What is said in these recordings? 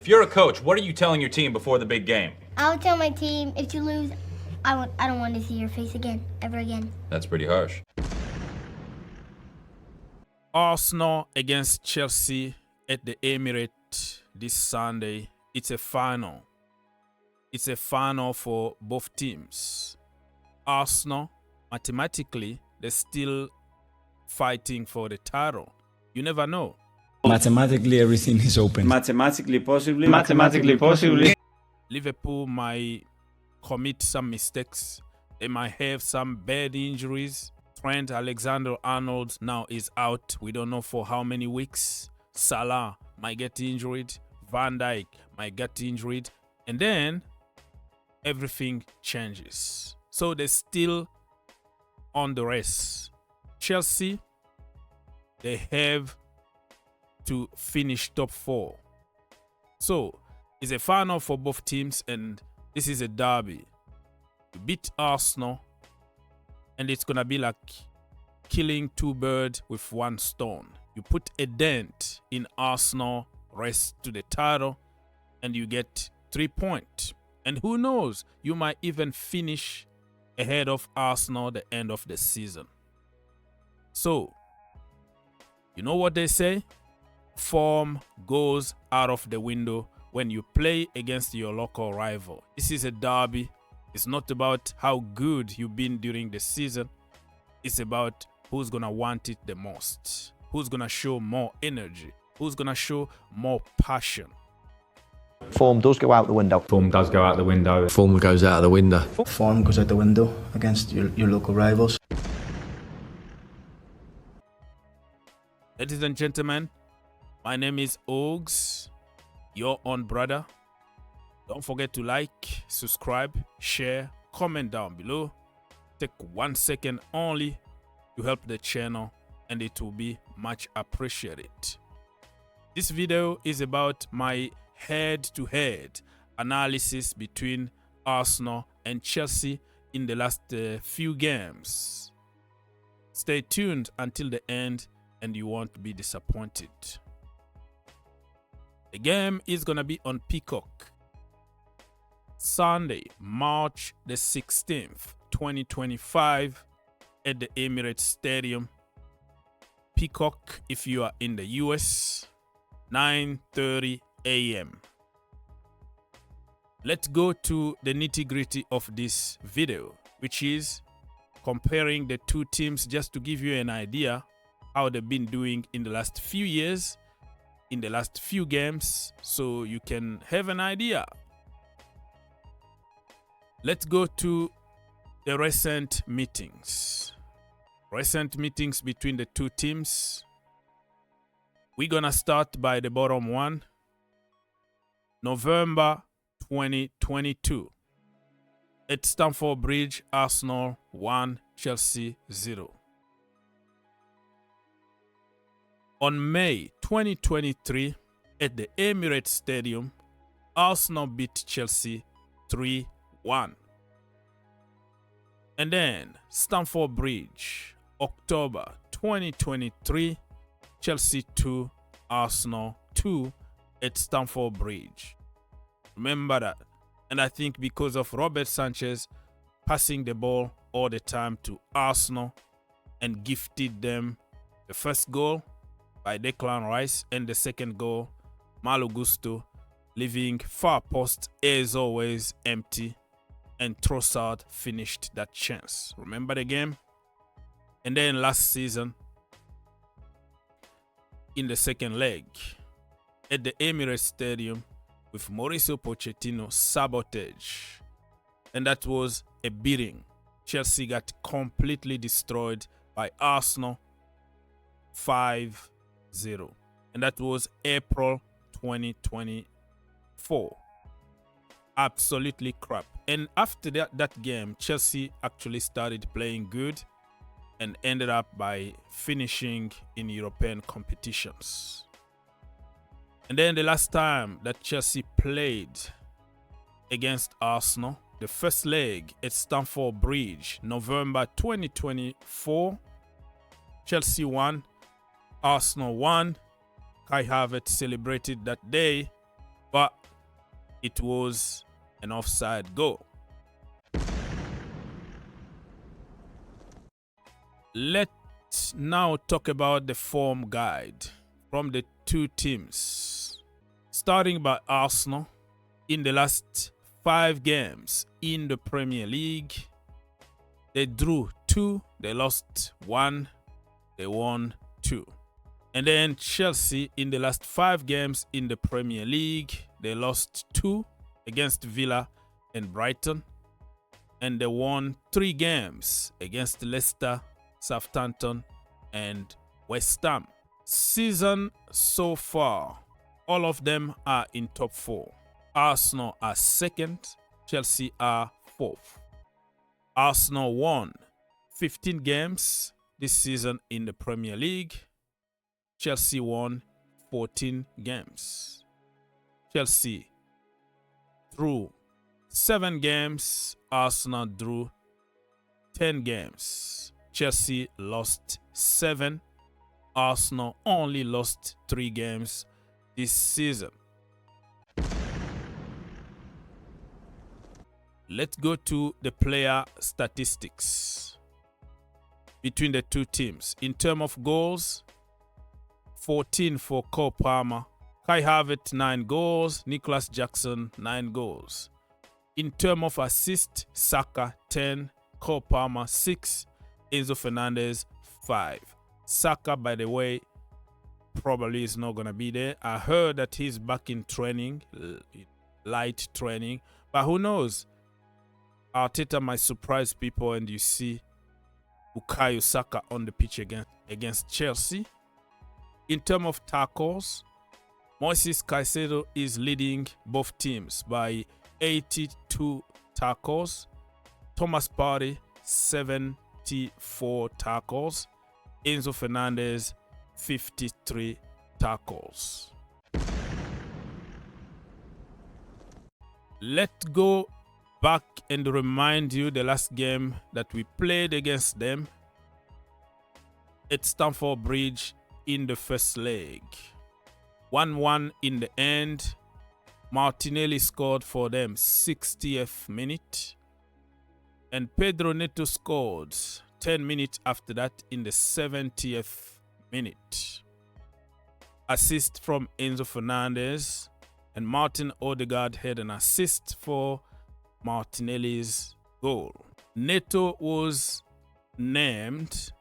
If you're a coach, what are you telling your team before the big game? I'll tell my team, if you lose, I don't want to see your face again, ever again. That's pretty harsh. Arsenal against Chelsea at the Emirates this Sunday. It's a final. It's a final for both teams. Arsenal, mathematically, they're still fighting for the title. You never know. Mathematically, everything is open. Mathematically, possibly. Liverpool might commit some mistakes. They might have some bad injuries. Trent Alexander-Arnold now is out. We don't know for how many weeks. Salah might get injured. Van Dijk might get injured. And then everything changes. So they're still on the race. Chelsea, they have to finish top 4. So it's a final for both teams, and this is a derby. You beat Arsenal, and it's gonna be like killing two birds with one stone. You put a dent in Arsenal race to the title, and you get 3 points. And who knows, you might even finish ahead of Arsenal the end of the season. So, you know what they say? Form goes out of the window when you play against your local rival. This is a derby. It's not about how good you've been during the season. It's about who's going to want it the most. Who's going to show more energy. Who's going to show more passion. Form does go out the window. Form does go out the window. Form goes out the window. Form goes out the window against your local rivals. Ladies and gentlemen, my name is Ogs, your own brother. Don't forget to like, subscribe, share, comment down below. Take 1 second only to help the channel, and it will be much appreciated. This video is about my head-to-head analysis between Arsenal and Chelsea in the last few games. Stay tuned until the end and you won't be disappointed. The game is gonna be on Peacock. Sunday, March the 16th, 2025 at the Emirates Stadium. Peacock if you are in the US, 9:30 a.m. Let's go to the nitty-gritty of this video, which is comparing the two teams just to give you an idea how they've been doing in the last few years, in the last few games, so you can have an idea. Let's go to the recent meetings. Recent meetings between the two teams. We're gonna start by the bottom one. November 2022. At Stamford Bridge, Arsenal 1, Chelsea 0. On May 2023, at the Emirates Stadium, Arsenal beat Chelsea 3-1. And then Stamford Bridge, October 2023, Chelsea 2, Arsenal 2 at Stamford Bridge. Remember that. And I think because of Robert Sanchez passing the ball all the time to Arsenal and gifted them the first goal by Declan Rice and the second goal, Malo Gusto, leaving far post as always empty, and Trossard finished that chance. Remember the game? And then last season, in the second leg, at the Emirates Stadium with Mauricio Pochettino sabotage. And that was a beating. Chelsea got completely destroyed by Arsenal 5-0. And that was April 2024. Absolutely crap. And after that game, Chelsea actually started playing good and ended up by finishing in European competitions. And then the last time that Chelsea played against Arsenal, the first leg at Stamford Bridge, November 2024, Chelsea won, Arsenal won. Kai Havertz celebrated that day, but it was an offside goal. Let's now talk about the form guide from the two teams. Starting by Arsenal, in the last 5 games in the Premier League, they drew 2, they lost 1, they won 2. And then Chelsea, in the last 5 games in the Premier League, they lost 2 against Villa and Brighton, and they won 3 games against Leicester, Southampton, and West Ham. Season so far, all of them are in top 4. Arsenal are 2nd, Chelsea are 4th. Arsenal won 15 games this season in the Premier League. Chelsea won 14 games. Chelsea drew 7 games. Arsenal drew 10 games. Chelsea lost 7. Arsenal only lost 3 games this season. Let's go to the player statistics between the two teams. In terms of goals, 14 for Cole Palmer, Kai Havertz 9 goals, Nicholas Jackson 9 goals. In terms of assists, Saka 10, Cole Palmer 6, Enzo Fernandez 5. Saka, by the way, probably is not going to be there. I heard that he's back in training, light training, but who knows? Arteta might surprise people and you see Bukayo Saka on the pitch against Chelsea. In terms of tackles, Moises Caicedo is leading both teams by 82 tackles. Thomas Partey, 74 tackles. Enzo Fernandez, 53 tackles. Let's go back and remind you the last game that we played against them at Stamford Bridge in the first leg. 1-1 in the end. Martinelli scored for them 60th minute. And Pedro Neto scored 10 minutes after that in the 70th minute. Assist from Enzo Fernandez, and Martin Odegaard had an assist for Martinelli's goal. Neto was named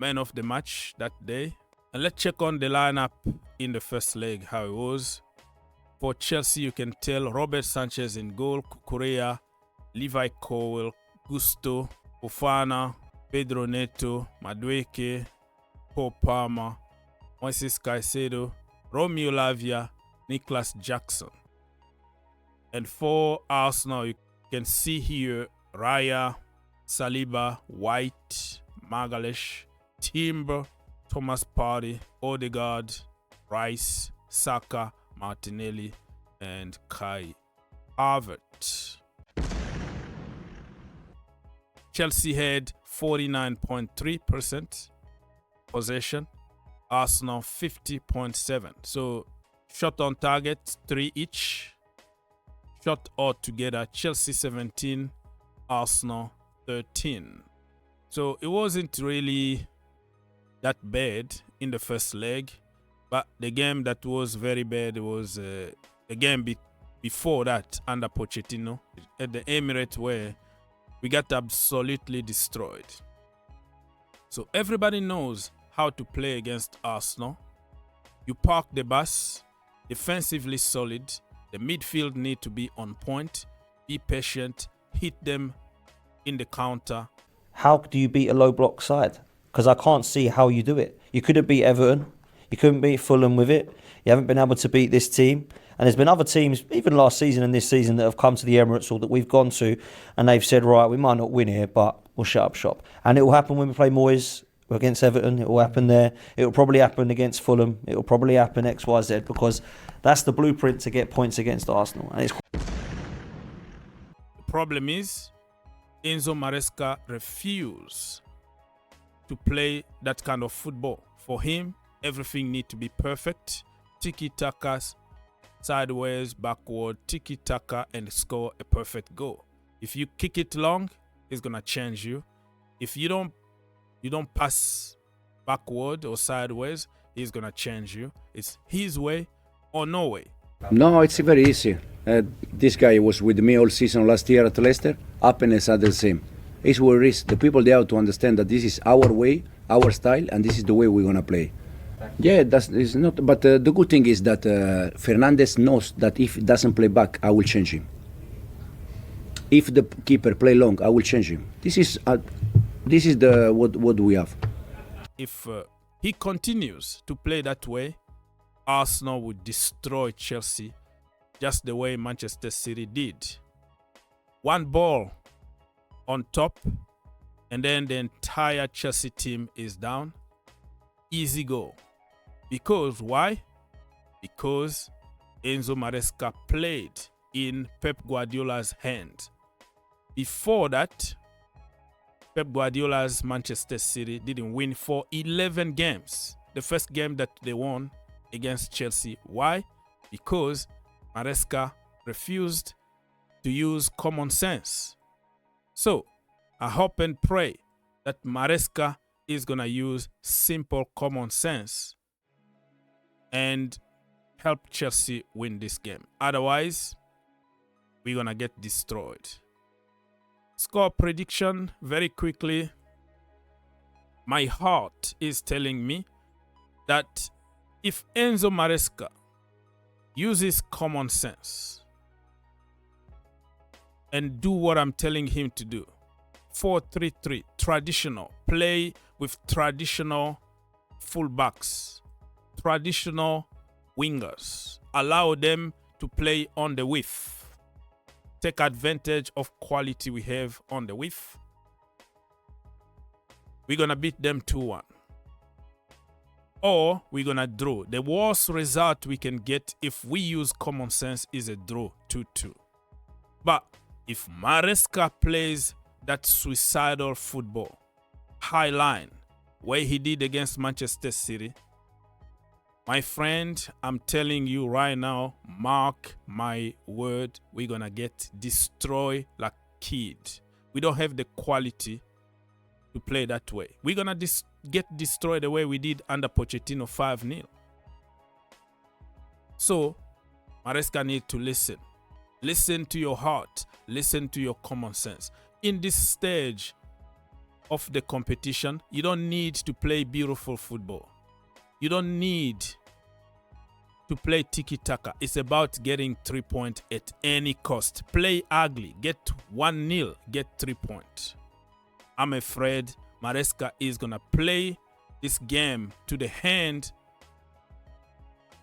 man of the match that day. And let's check on the lineup in the first leg, how it was. For Chelsea, you can tell Robert Sanchez in goal, Cucurella, Levi Colwill, Gusto, Fofana, Pedro Neto, Madueke, Cole Palmer, Moises Caicedo, Romeo Lavia, Nicholas Jackson. And for Arsenal, you can see here Raya, Saliba, White, Magalhaes, Timber, Thomas Partey, Odegaard, Rice, Saka, Martinelli, and Kai Havertz. Chelsea had 49.3% possession, Arsenal 50.7%. So shot on target 3 each. Shot altogether, Chelsea 17, Arsenal 13. So it wasn't really that bad in the first leg, but the game that was very bad was the game before that under Pochettino at the Emirates, where we got absolutely destroyed. So everybody knows how to play against Arsenal. You park the bus, defensively solid. The midfield need to be on point, be patient, hit them in the counter. How do you beat a low block side? Because I can't see how you do it. You couldn't beat Everton. You couldn't beat Fulham with it. You haven't been able to beat this team. And there's been other teams, even last season and this season, that have come to the Emirates or that we've gone to, and they've said, right, we might not win here, but we'll shut up shop. And it will happen when we play Moyes against Everton. It will happen there. It will probably happen against Fulham. It will probably happen X, Y, Z, because that's the blueprint to get points against Arsenal. And the problem is Enzo Maresca refused to play that kind of football. For him, everything needs to be perfect. Tiki-takas, sideways, backward, tiki-taka, and score a perfect goal. If you kick it long, it's gonna change you. If you don't pass backward or sideways, he's gonna change you. It's his way or no way. No, it's very easy. This guy was with me all season last year at Leicester. Happiness are the same. It's where it is. The people there have to understand that this is our way, our style, and this is the way we're gonna play. Yeah, is not. But the good thing is that Fernandes knows that if he doesn't play back, I will change him. If the keeper play long, I will change him. This is the what we have. If he continues to play that way, Arsenal would destroy Chelsea just the way Manchester City did. One ball on top, and then the entire Chelsea team is down. Easy goal. Because why? Because Enzo Maresca played in Pep Guardiola's hand. Before that, Pep Guardiola's Manchester City didn't win for 11 games. The first game that they won against Chelsea. Why? Because Maresca refused to use common sense. So, I hope and pray that Maresca is going to use simple common sense and help Chelsea win this game. Otherwise, we're going to get destroyed. Score prediction very quickly. My heart is telling me that if Enzo Maresca uses common sense and do what I'm telling him to do, 4-3-3, traditional, play with traditional fullbacks, traditional wingers, allow them to play on the width. Take advantage of quality we have on the width. We're going to beat them 2-1. Or we're going to draw. The worst result we can get if we use common sense is a draw, 2-2. But if Maresca plays that suicidal football, high line, where he did against Manchester City, my friend, I'm telling you right now, mark my word, we're going to get destroyed like kids. We don't have the quality to play that way. We're going to get destroyed the way we did under Pochettino 5-0. So, Maresca needs to listen. Listen to your heart. Listen to your common sense. In this stage of the competition, you don't need to play beautiful football. You don't need to play tiki-taka. It's about getting 3 points at any cost. Play ugly. Get 1-0. Get 3 points. I'm afraid Maresca is going to play this game to the hand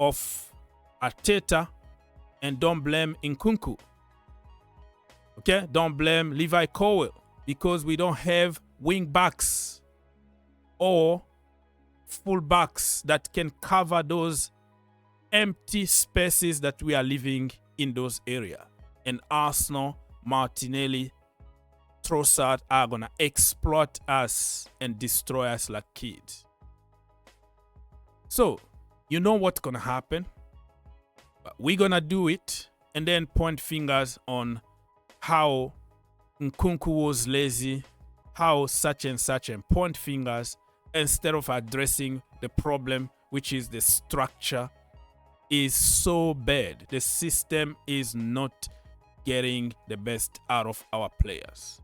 of Arteta, and don't blame Nkunku. Okay? Don't blame Levi Colwill, because we don't have wing backs or full backs that can cover those empty spaces that we are living in those areas. And Arsenal, Martinelli, Trossard are going to exploit us and destroy us like kids. So, you know what's going to happen. But we're going to do it and then point fingers on how Nkunku was lazy, how such and such, and point fingers instead of addressing the problem, which is the structure is so bad. The system is not getting the best out of our players.